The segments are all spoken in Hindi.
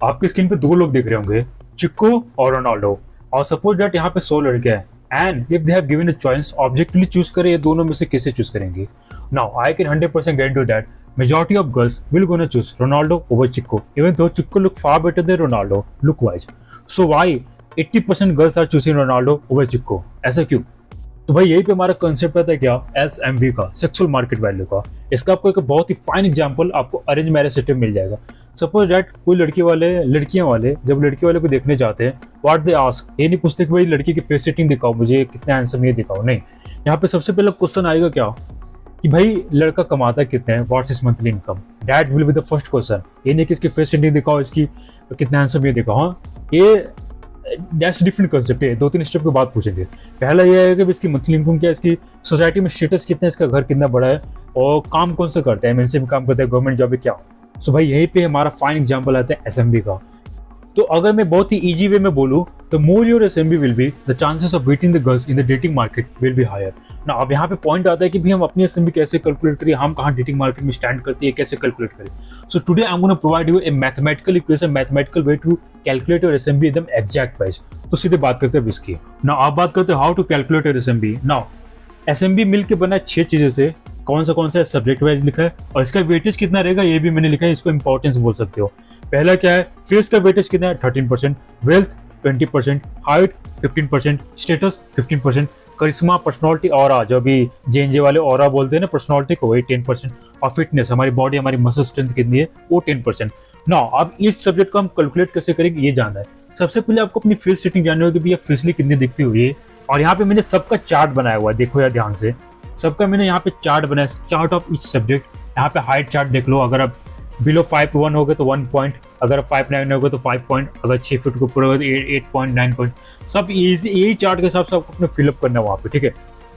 आपकी स्क्रीन पे दो लोग दिख रहे होंगे, चिक्को और रोनाल्डो। और सपोज दैट यहाँ पे 100 लड़के हैं and if they have given a choice, objectively choose करें ये दोनों में से किसे चूज करेंगे। Now I can 100% guarantee that majority of girls will gonna choose Ronaldo over Chico, even though Chico look far better than Ronaldo look wise. So why 80% girls are choosing Ronaldo over Chico? ऐसा क्यों? तो भाई यही पे हमारा कंसेप्ट आता है क्या, SMV का, सेक्सुअल मार्केट वैल्यू का। इसका आपको एक बहुत ही फाइन एग्जांपल आपको अरेंज मैरिज सेटअप मिल जाएगा। सपोज दैट कोई लड़कियां वाले जब लड़की वाले को देखने जाते हैं, व्हाट दे आस्क, ये नहीं पूछते कि भाई लड़की की फेस सेटिंग दिखाओ मुझे, कितना हैंडसम ये दिखाओ, नहीं। यहाँ पे सबसे पहले क्वेश्चन आएगा क्या कि भाई लड़का कमाता कितने हैं, what's is monthly income. That will be the first question. ये नहीं कि इसकी फेस सेटिंग दिखाओ, इसकी कितना हैंडसम ये दिखाओ। हाँ, ये दैट्स डिफरेंट कंसेप्ट है। 2-3 स्टेप के बाद पूछेंगे। पहला ये है कि इसकी मंथली इनकम क्या है, इसकी सोसाइटी में स्टेटस कितना है, इसका घर कितना बड़ा है, और काम कौन सा करता है, एमएनसी में काम करता है, गवर्नमेंट जॉब है क्या। सो भाई यहीं पे हमारा फाइन एग्जाम्पल आता है एसएमबी का। तो अगर मैं बहुत ही इजी वे में बोलूँ तो more your SMB will be the chances of beating the girls in the dating market will be higher ना। अब यहाँ पे पॉइंट आता है कि भी हम अपनी एसएमबी कैसे कैलकुलेट करें, हम कहाँ डेटिंग मार्केट में स्टैंड करती है, कैसे कैलकुलेट करें। So today I am gonna provide you a mathematical equation, mathematical way to calculate your SMB एकदम एग्जैक्ट वाइज। तो सीधे बात करते हैं इसकी। ना आप बात करते हैं how to calculate your SMB. Now SMB मिल के बना है 6 चीजें से। कौन सा सब्जेक्ट वाइज लिखा है और इसका वेटेज कितना रहेगा ये भी मैंने लिखा है, इसको इंपॉर्टेंस बोल सकते हो। पहला क्या है, फेस का वेटेज कितना है 13%, वेल्थ 20%, हाइट 15%, स्टेटस 15%, करिश्मा पर्सनालिटी और जो भी जेएनजे वाले और बोलते हैं ना पर्सनालिटी को, वही 10%, और फिटनेस हमारी बॉडी हमारी मसल स्ट्रेंथ कितनी है वो 10%। ना अब इस सब्जेक्ट को हम कैलकुलेट कैसे करेंगे ये जानना है। सबसे पहले आपको अपनी फेस सेटिंग जाननी होगी भैया फेसली कितनी दिखती हुई है। और यहाँ पे मैंने सबका चार्ट बनाया हुआ है, देखो यार ध्यान से, सबका मैंने यहाँ पे चार्ट बनाया, चार्ट ऑफ ईच सब्जेक्ट। यहाँ पे हाइट चार्ट देख लो, अगर आप बिलो 5'1" हो गए तो 1 पॉइंट, अगर 5'9" हो गए तो 5 पॉइंट, अगर 6 फीट को पूरा हो गए तो 8 पॉइंट, 9 पॉइंट। सब यही चार्ट के हिसाब से आपको अपने फिलअप करना है वहाँ पे, ठीक है।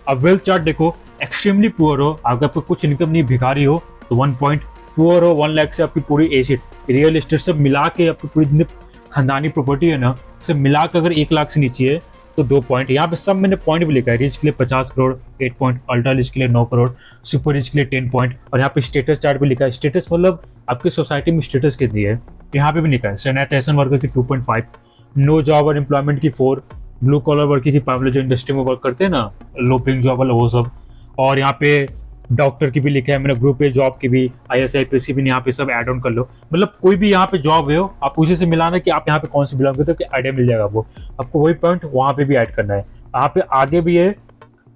अब वेल्थ चार्ट देखो, एक्सट्रीमली पुअर हो, अगर आपको कुछ इनकम नहीं, भिखारी हो तो 1 पॉइंट, पुअर हो 1 लाख से आपकी पूरी एसेट रियल एस्टेट सब मिला के आपकी पूरी जितनी खानदानी प्रॉपर्टी है ना, सब मिला के अगर 1 लाख से नीचे है तो 2 पॉइंट। यहाँ पे सब मैंने पॉइंट भी लिखा है। रिच के लिए 50 करोड़ 8 पॉइंट, अल्ट्रा रिच के लिए 9 करोड़, सुपर रिच के लिए 10 पॉइंट। और यहाँ पे स्टेटस चार्ट भी लिखा है। स्टेटस मतलब आपकी सोसाइटी में स्टेटस कितनी है, यहाँ पे भी लिखा है। सैनिटेशन वर्कर की 2.5, नो जॉब और एम्प्लॉयमेंट की 4, ब्लू कॉलर वर्कर की 5, जो इंडस्ट्री में वर्क करते हैं ना, लो पेइंग जॉब वाला वो सब। और यहाँ पे डॉक्टर की भी लिखा है मैंने, ग्रुप ए जॉब की भी, ISI भी यहाँ पे सब ऐड ऑन कर लो। मतलब कोई भी यहाँ पे जॉब है आप उसी से मिलाना कि आप यहाँ पे कौन सी बिलोंग करते हो कि आइडिया मिल जाएगा वो आपको, वही पॉइंट वहाँ पे भी ऐड करना है। यहाँ पे आगे भी है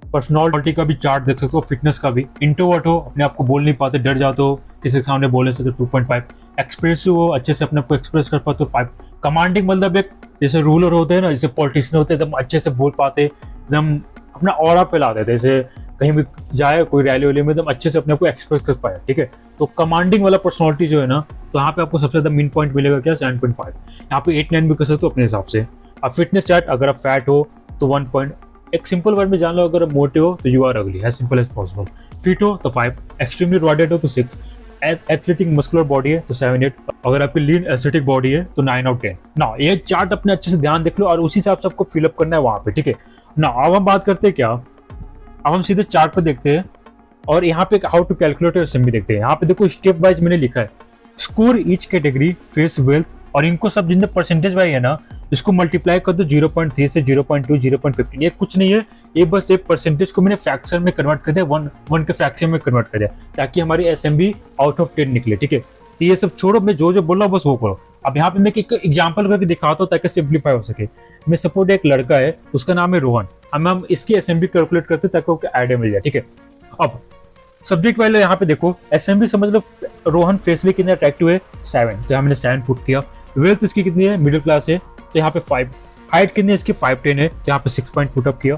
पर्सनालिटी का भी चार्ट देख सकते हो, फिटनेस का भी। इंट्रोवर्ट हो, अपने आप को बोल नहीं पाते, डर जाते हो किसी के सामने बोलने से, तो 2.5। एक्सप्रेसिव हो, अच्छे से अपने आप को एक्सप्रेस कर पाते हो 5। कमांडिंग मतलब एक जैसे रूलर होते हैं ना, जैसे पॉलिटिशियन होते हैं, एकदम अच्छे से बोल पाते, एकदम अपना ऑरा फैला देते, जैसे कहीं भी जाए कोई रैली वैली में एकदम अच्छे से अपने आप को एक्सप्रेस कर पाए, ठीक है। तो कमांडिंग वाला पर्सनालिटी जो है ना, तो यहाँ पे आपको सबसे ज्यादा मीन पॉइंट मिलेगा क्या, 7.5। यहाँ पे 8-9 भी कर सकते हो अपने हिसाब से। अब फिटनेस चार्ट, अगर आप फैट हो तो 1 पॉइंट। एक सिंपल वर्ड में जान लो, अगर आप मोटे हो तो you are ugly, as simple as possible. Fit हो तो 5, एक्सट्रीमली रॉडेड हो तो 6, एथलेटिक मस्कुलर बॉडी है तो 7-8, अगर आपकी लीन एस्थेटिक बॉडी है तो 9/10। ना ये चार्ट अपने अच्छे से ध्यान देख लो और उसी हिसाब से आपको फिलअप करना है वहाँ पे, ठीक है ना। अब हम बात करते हैं क्या, अब हम सीधे चार्ट पर देखते हैं और यहाँ पे हाउ टू कैलकुलेट एसएमबी देखते हैं। यहाँ पे देखो स्टेप वाइज मैंने लिखा है, score each category, face, wealth, और इनको सब जितने परसेंटेज वाइज है ना, इसको मल्टीप्लाई कर दो 0.3 से 0.2, 0.15। ये कुछ नहीं है, ये बस एक परसेंटेज को मैंने फ्रैक्शन में कन्वर्ट कर दिया, 1 के फ्रैक्शन में कन्वर्ट कर दिया, ताकि हमारी एसएमबी आउट ऑफ 10 निकले, ठीक है। तो ये सब छोड़ो, मैं जो बोल रहा हूँ बस वो करो। अब यहाँ पे मैं एक एग्जाम्पल करके दिखाता हूँ ताकि सिंप्लीफाई हो सके। मैं सपोर्ट एक लड़का है, उसका नाम है रोहन, हम इसकी एसएमबी कैलकुलेट करते ताकि आपको आइडिया मिल जाए, ठीक है। अब सब्जेक्ट वाले यहाँ पे देखो, एसएमबी समझ लो रोहन फेसली कितना अट्रैक्टिव है 7, तो यहाँ मैंने 7 पुट किया। वेल्थ इसकी कितनी है, मिडिल क्लास है, तो यहाँ पे 5। हाइट कितनी है इसकी, 5'10" है, तो यहाँ पे 6 पॉइंट पुट अप किया।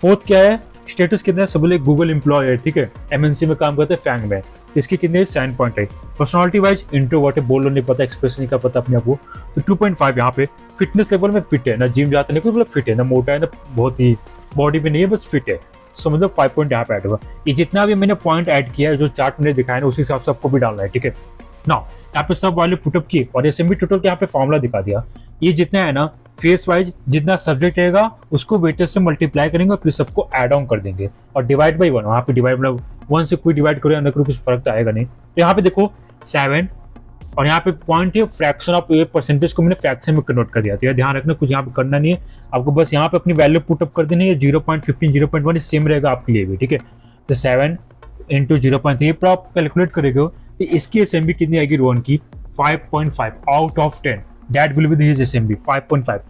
फोर्थ क्या है, स्टेटस कितना है, सब बोले गूगल एम्प्लॉय है, ठीक है, एमएनसी में काम करते हैं फैंग में, इसकी कितनी है 7.8। पर्सनालिटी वाइज इंट्रोवर्ट है, बोलो नहीं पता, एक्सप्रेस नहीं कर पता अपने आप को, तो 2.5 यहाँ पे। फिटनेस लेवल में फिट है ना, जिम जाते नहीं कोई, मतलब फिट है ना, मोटा है ना, बहुत ही बॉडी भी नहीं है, बस फिट है, सो मतलब 5 पॉइंट यहाँ पे ऐड हुआ। ये जितना भी मैंने पॉइंट ऐड किया है, जो चार्ट मैंने दिखाया है उसी हिसाब से आपको भी डालना है, ठीक है ना। यहाँ पे सब वाले पुटअप किए और एसएमबी टोटल के यहाँ पे फॉर्मूला दिखा दिया। ये जितना है ना, फेस वाइज जितना सब्जेक्ट रहेगा उसको वेटेज से मल्टीप्लाई करेंगे और फिर सबको ऐड ऑन कर देंगे और डिवाइड बाई 1। वहाँ पे डिवाइड मतलब 1 से कोई डिवाइड करो या ना करो कुछ फर्क तो आएगा नहीं। तो यहाँ पे देखो 7, और यहाँ पे पॉइंट है फ्रैक्शन ऑफ ए परसेंटेज को मैंने फ्रैक्शन में कन्वर्ट कर दिया। तो ध्यान रखना, कुछ यहाँ पे करना नहीं है आपको, बस यहाँ पे अपनी वैल्यू पुटअप कर देनी है। 0.15 0.1 सेम रहेगा आपके लिए भी, ठीक है। तो 7 इंटू 0.3 पर आप कैलकुलेट करेंगे तो इसकी एसएमबी कितनी आएगी रोहन की, 5.5 out of 10। That will be his SMB 5.5।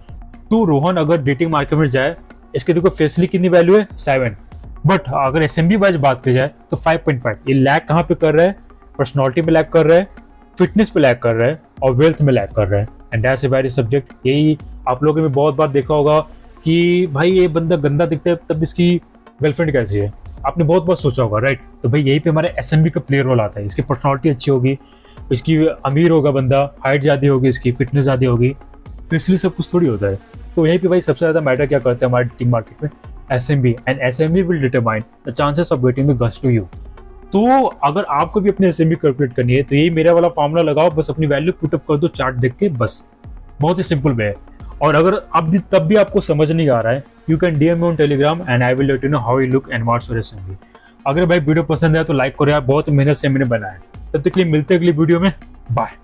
तो रोहन अगर डेटिंग मार्केट में जाए, इसके देखो फेसली कितनी वैल्यू है 7, बट अगर एसएमबी वाइज बात की जाए तो 5.5। ये लैग कहाँ पे कर रहा है, पर्सनैलिटी में लैग कर रहा है, फिटनेस पे लैग कर रहा है और वेल्थ में लैग कर रहा है। And that's a very subject. यही आप लोगों ने बहुत बार देखा होगा कि भाई ये बंदा गंदा दिखता है तब इसकी गर्लफ्रेंड कैसी है, आपने बहुत बार सोचा होगा, राइट। तो भाई यही पे हमारे एसएमबी का प्ले रोल आता है। इसकी पर्सनैलिटी अच्छी होगी, इसकी अमीर होगा बंदा, हाइट ज़्यादा होगी, इसकी फिटनेस ज़्यादा होगी, तो इसलिए सब कुछ थोड़ी होता है। तो यहीं पे भाई सबसे ज़्यादा मैटर क्या करता है हमारे डेटिंग मार्केट में, SMB. And SMB will determine the chances of getting the girls to you. तो अगर आपको भी अपनी एसएमबी कैलकुलेट करनी है तो यही मेरा वाला फॉर्मूला लगाओ, बस अपनी वैल्यू पुटअप कर दो चार्ट देख के, बस बहुत ही सिंपल वे है। और अगर अब तब भी आपको समझ नहीं आ रहा है, you can DM me on Telegram and I will let you know how you look and what's your SMB. अगर भाई वीडियो पसंद है तो लाइक करो यार, बहुत मेहनत से मैंने बनाया है। तब तक के लिए मिलते हैं अगली वीडियो में, बाय।